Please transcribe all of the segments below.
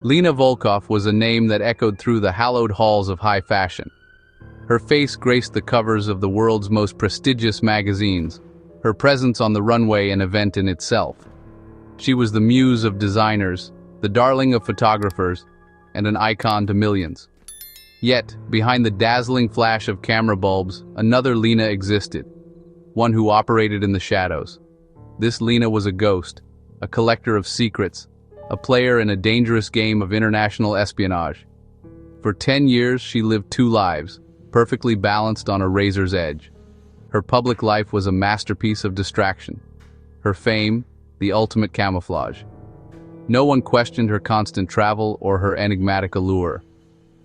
Lena Volkov was a name that echoed through the hallowed halls of high fashion. Her face graced the covers of the world's most prestigious magazines, her presence on the runway an event in itself. She was the muse of designers, the darling of photographers, and an icon to millions. Yet, behind the dazzling flash of camera bulbs, another Lena existed, one who operated in the shadows. This Lena was a ghost, a collector of secrets, a player in a dangerous game of international espionage. For 10 years, she lived two lives, perfectly balanced on a razor's edge. Her public life was a masterpiece of distraction. Her fame, the ultimate camouflage. No one questioned her constant travel or her enigmatic allure.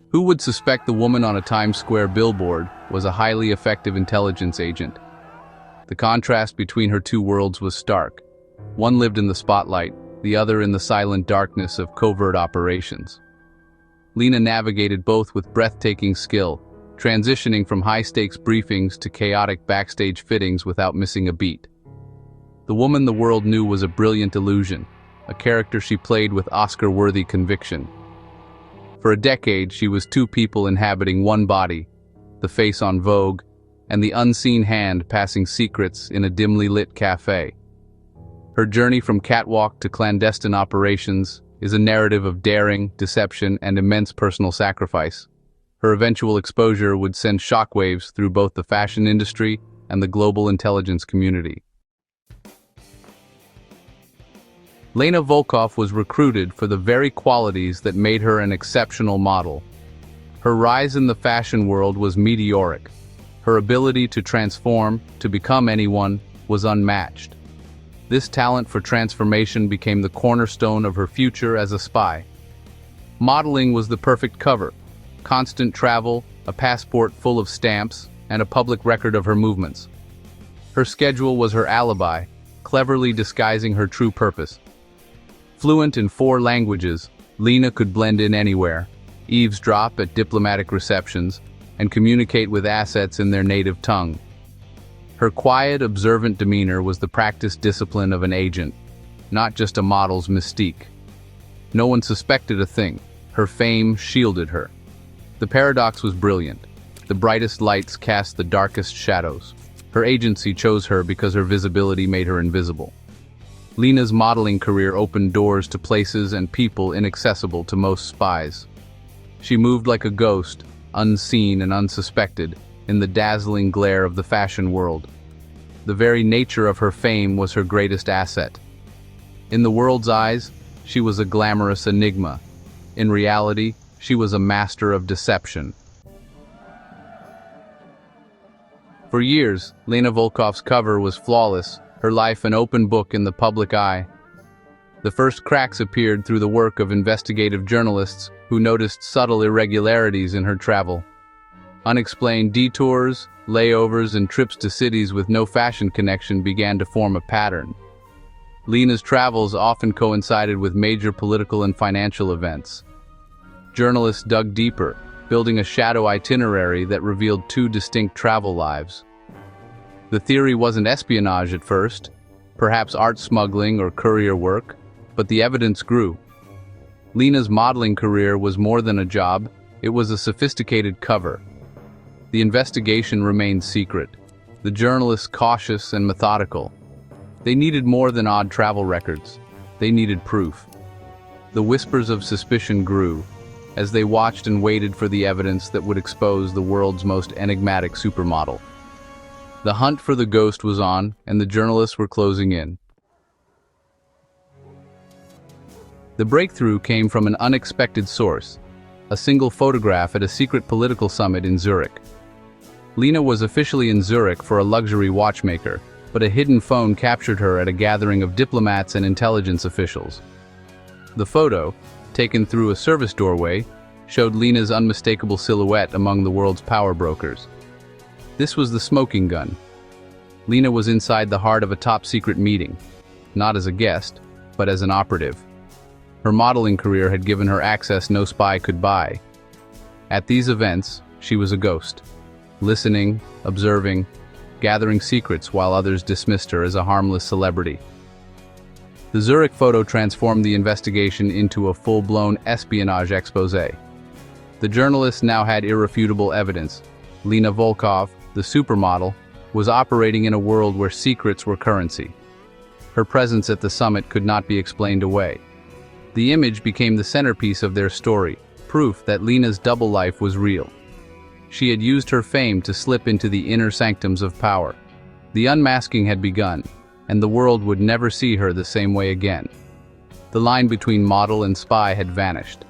Who would suspect the woman on a Times Square billboard was a highly effective intelligence agent? The contrast between her two worlds was stark. One lived in the spotlight, the other in the silent darkness of covert operations. Lena navigated both with breathtaking skill, transitioning from high-stakes briefings to chaotic backstage fittings without missing a beat. The woman the world knew was a brilliant illusion, a character she played with Oscar-worthy conviction. For a decade, she was two people inhabiting one body, the face on Vogue, and the unseen hand passing secrets in a dimly lit cafe. Her journey from catwalk to clandestine operations is a narrative of daring, deception, and immense personal sacrifice. Her eventual exposure would send shockwaves through both the fashion industry and the global intelligence community. Lena Volkov was recruited for the very qualities that made her an exceptional model. Her rise in the fashion world was meteoric. Her ability to transform, to become anyone, was unmatched. This talent for transformation became the cornerstone of her future as a spy. Modeling was the perfect cover. Constant travel, a passport full of stamps, and a public record of her movements. Her schedule was her alibi, cleverly disguising her true purpose. Fluent in 4 languages, Lena could blend in anywhere, eavesdrop at diplomatic receptions, and communicate with assets in their native tongue. Her quiet, observant demeanor was the practiced discipline of an agent, not just a model's mystique. No one suspected a thing. Her fame shielded her. The paradox was brilliant. The brightest lights cast the darkest shadows. Her agency chose her because her visibility made her invisible. Lena's modeling career opened doors to places and people inaccessible to most spies. She moved like a ghost, unseen and unsuspected, in the dazzling glare of the fashion world. The very nature of her fame was her greatest asset. In the world's eyes, she was a glamorous enigma. In reality, she was a master of deception. For years, Lena Volkov's cover was flawless, her life an open book in the public eye. The first cracks appeared through the work of investigative journalists who noticed subtle irregularities in her travel. Unexplained detours, layovers, and trips to cities with no fashion connection began to form a pattern. Lena's travels often coincided with major political and financial events. Journalists dug deeper, building a shadow itinerary that revealed 2 distinct travel lives. The theory wasn't espionage at first, perhaps art smuggling or courier work, but the evidence grew. Lena's modeling career was more than a job, it was a sophisticated cover. The investigation remained secret, the journalists cautious and methodical. They needed more than odd travel records. They needed proof. The whispers of suspicion grew, as they watched and waited for the evidence that would expose the world's most enigmatic supermodel. The hunt for the ghost was on, and the journalists were closing in. The breakthrough came from an unexpected source, a single photograph at a secret political summit in Zurich. Lena was officially in Zurich for a luxury watchmaker, but a hidden phone captured her at a gathering of diplomats and intelligence officials. The photo, taken through a service doorway, showed Lena's unmistakable silhouette among the world's power brokers. This was the smoking gun. Lena was inside the heart of a top-secret meeting, not as a guest, but as an operative. Her modeling career had given her access no spy could buy. At these events, she was a ghost, listening, observing, gathering secrets while others dismissed her as a harmless celebrity. The Zurich photo transformed the investigation into a full-blown espionage exposé. The journalists now had irrefutable evidence. Lena Volkov, the supermodel, was operating in a world where secrets were currency. Her presence at the summit could not be explained away. The image became the centerpiece of their story, proof that Lena's double life was real. She had used her fame to slip into the inner sanctums of power. The unmasking had begun, and the world would never see her the same way again. The line between model and spy had vanished.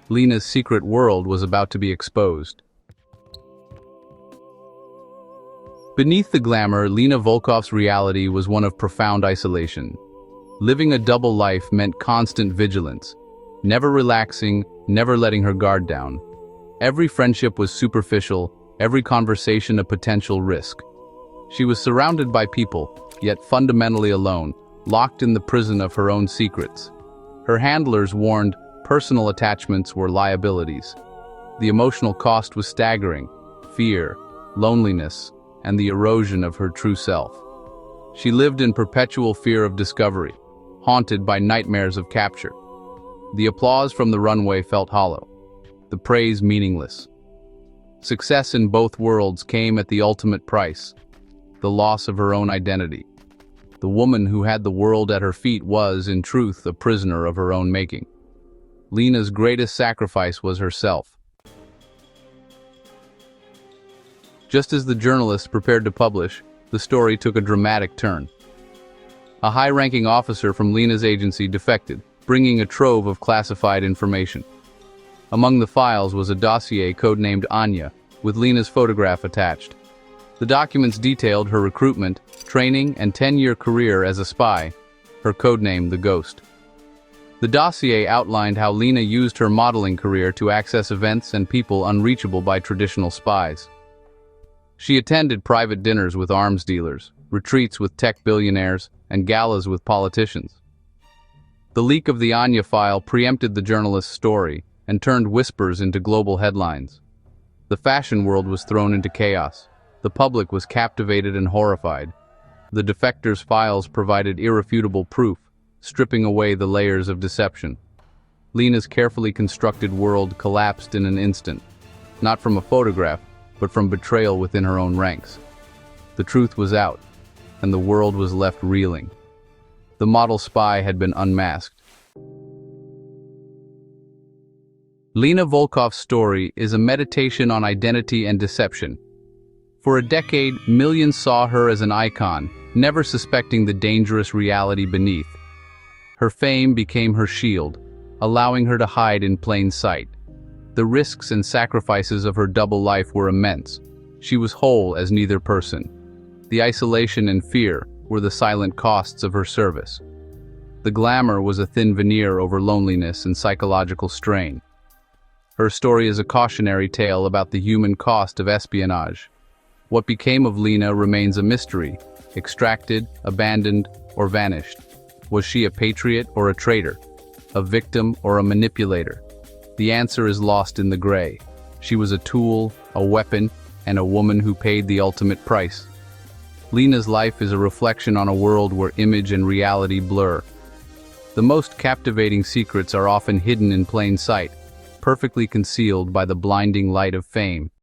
Lena's secret world was about to be exposed. Beneath the glamour, Lena Volkov's reality was one of profound isolation. Living a double life meant constant vigilance, never relaxing, never letting her guard down. Every friendship was superficial, every conversation a potential risk. She was surrounded by people, yet fundamentally alone, locked in the prison of her own secrets. Her handlers warned personal attachments were liabilities. The emotional cost was staggering: fear, loneliness, and the erosion of her true self. She lived in perpetual fear of discovery, haunted by nightmares of capture. The applause from the runway felt hollow, the praise meaningless. Success in both worlds came at the ultimate price: the loss of her own identity. The woman who had the world at her feet was, in truth, a prisoner of her own making. Lena's greatest sacrifice was herself. Just as the journalists prepared to publish, the story took a dramatic turn. A high-ranking officer from Lena's agency defected, bringing a trove of classified information. Among the files was a dossier codenamed Anya, with Lena's photograph attached. The documents detailed her recruitment, training, and 10-year career as a spy, her codename the Ghost. The dossier outlined how Lena used her modeling career to access events and people unreachable by traditional spies. She attended private dinners with arms dealers, retreats with tech billionaires, and galas with politicians. The leak of the Anya file preempted the journalist's story and turned whispers into global headlines. The fashion world was thrown into chaos. The public was captivated and horrified. The defector's files provided irrefutable proof, stripping away the layers of deception. Lena's carefully constructed world collapsed in an instant, not from a photograph, but from betrayal within her own ranks. The truth was out, and the world was left reeling. The model spy had been unmasked. Lena Volkov's story is a meditation on identity and deception. For a decade, millions saw her as an icon, never suspecting the dangerous reality beneath. Her fame became her shield, allowing her to hide in plain sight. The risks and sacrifices of her double life were immense. She was whole as neither person. The isolation and fear were the silent costs of her service. The glamour was a thin veneer over loneliness and psychological strain. Her story is a cautionary tale about the human cost of espionage. What became of Lena remains a mystery: extracted, abandoned, or vanished. Was she a patriot or a traitor? A victim or a manipulator? The answer is lost in the gray. She was a tool, a weapon, and a woman who paid the ultimate price. Lena's life is a reflection on a world where image and reality blur. The most captivating secrets are often hidden in plain sight, perfectly concealed by the blinding light of fame.